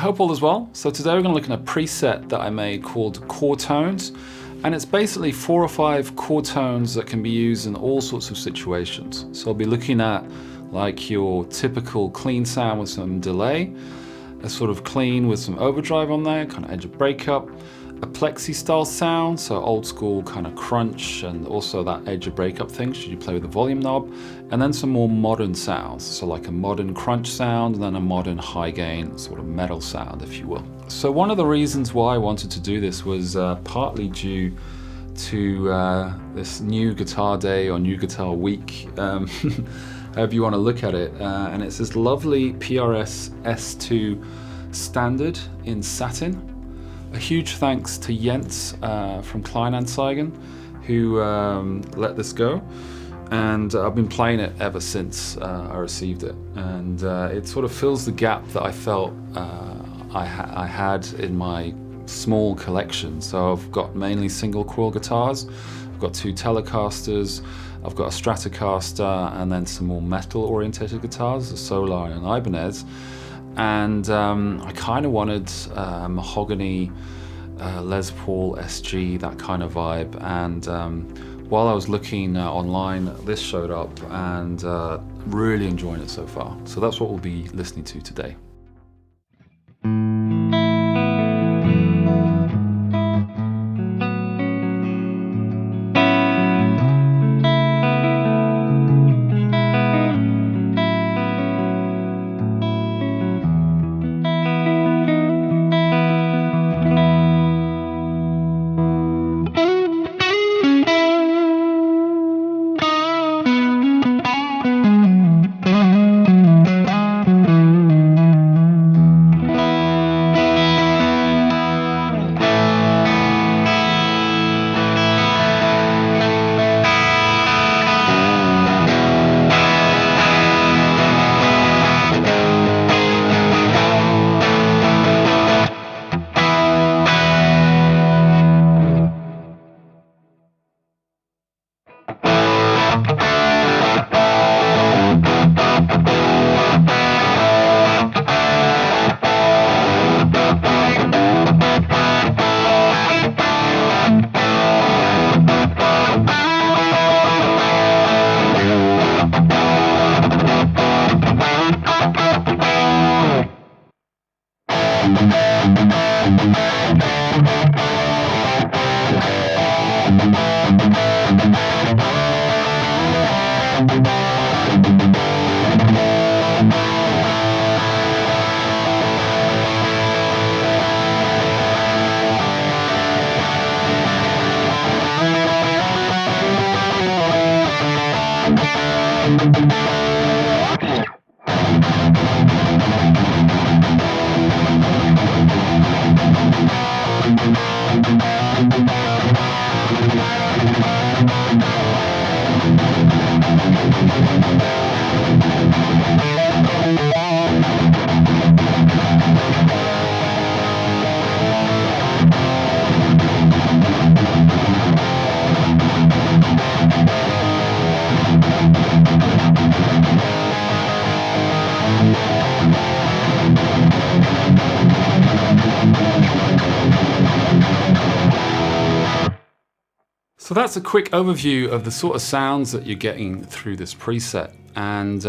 hope all is well. So today we're going to look at a preset that I made called Chord Tones, and it's basically 4 or 5 chord tones that can be used in all sorts of situations. So I'll be looking at like your typical clean sound with some delay, a sort of clean with some overdrive on there, kind of edge of breakup, a plexi style sound, so old school kind of crunch, and also that edge of breakup thing should you play with the volume knob, and then some more modern sounds, so like a modern crunch sound and then a modern high gain sort of metal sound, if you will. So one of the reasons why I wanted to do this was partly due to this new guitar day or new guitar week, however you want to look at it, and it's this lovely PRS S2 Standard in satin. A huge thanks to Jens from Kleinanzeigen who let this go, and I've been playing it ever since I received it, and it sort of fills the gap that I felt I had in my small collection. So I've got mainly single coil guitars, I've got 2 Telecasters, I've got a Stratocaster, and then some more metal orientated guitars, a Solar and an Ibanez. And I kind of wanted mahogany, Les Paul SG, that kind of vibe, and while I was looking online, this showed up, and really enjoying it so far. So that's what we'll be listening to today. So that's a quick overview of the sort of sounds that you're getting through this preset. And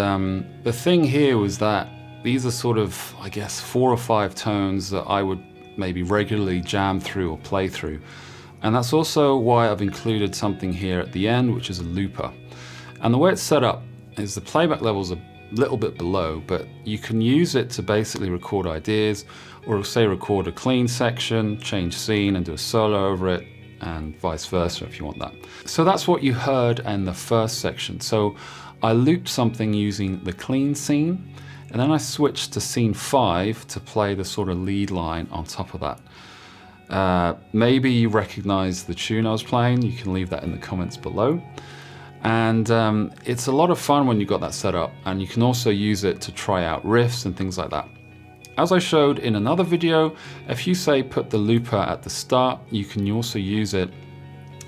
the thing here was that these are sort of, I guess, 4 or 5 tones that I would maybe regularly jam through or play through. And that's also why I've included something here at the end, which is a looper. And the way it's set up is the playback level's a little bit below, but you can use it to basically record ideas, or say record a clean section, change scene and do a solo over it, and vice versa if you want that. So that's what you heard in the first section. So I looped something using the clean scene, and then I switched to scene 5 to play the sort of lead line on top of that. Maybe you recognize the tune I was playing, you can leave that in the comments below. And it's a lot of fun when you've got that set up, and you can also use it to try out riffs and things like that. As I showed in another video, if you say put the looper at the start, you can also use it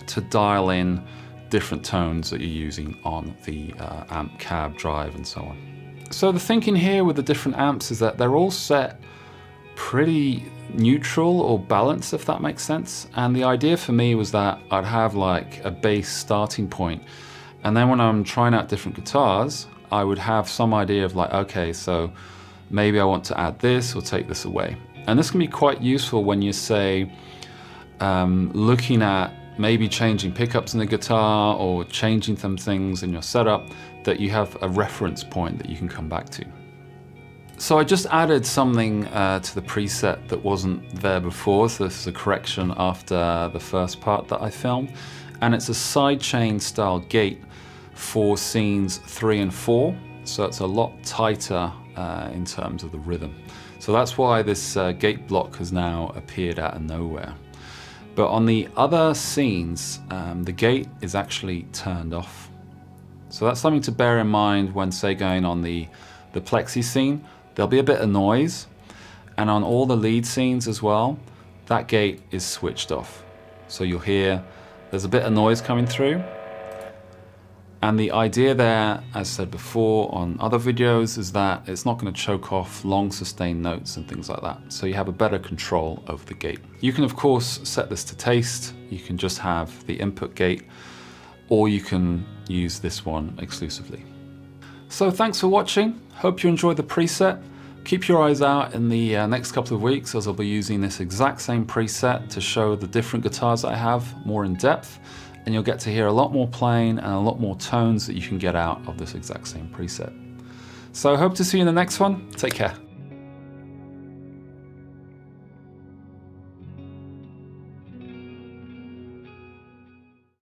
to dial in different tones that you're using on the amp cab drive and so on. So the thinking here with the different amps is that they're all set pretty neutral or balanced, if that makes sense. And the idea for me was that I'd have like a bass starting point, and then when I'm trying out different guitars, I would have some idea of like, okay, so maybe I want to add this or take this away. And this can be quite useful when you say, looking at maybe changing pickups in the guitar or changing some things in your setup, that you have a reference point that you can come back to. So I just added something to the preset that wasn't there before. So this is a correction after the first part that I filmed. And it's a sidechain style gate for scenes 3 and 4. So it's a lot tighter in terms of the rhythm. So that's why this gate block has now appeared out of nowhere. But on the other scenes, the gate is actually turned off. So that's something to bear in mind when, say, going on the plexi scene. There'll be a bit of noise, and on all the lead scenes as well, that gate is switched off. So you'll hear there's a bit of noise coming through. And the idea there, as said before on other videos, is that it's not going to choke off long sustained notes and things like that. So you have a better control over the gate. You can of course set this to taste. You can just have the input gate, or you can use this one exclusively. So thanks for watching. Hope you enjoyed the preset. Keep your eyes out in the next couple of weeks, as I'll be using this exact same preset to show the different guitars that I have more in depth, and you'll get to hear a lot more playing and a lot more tones that you can get out of this exact same preset. So I hope to see you in the next one. Take care.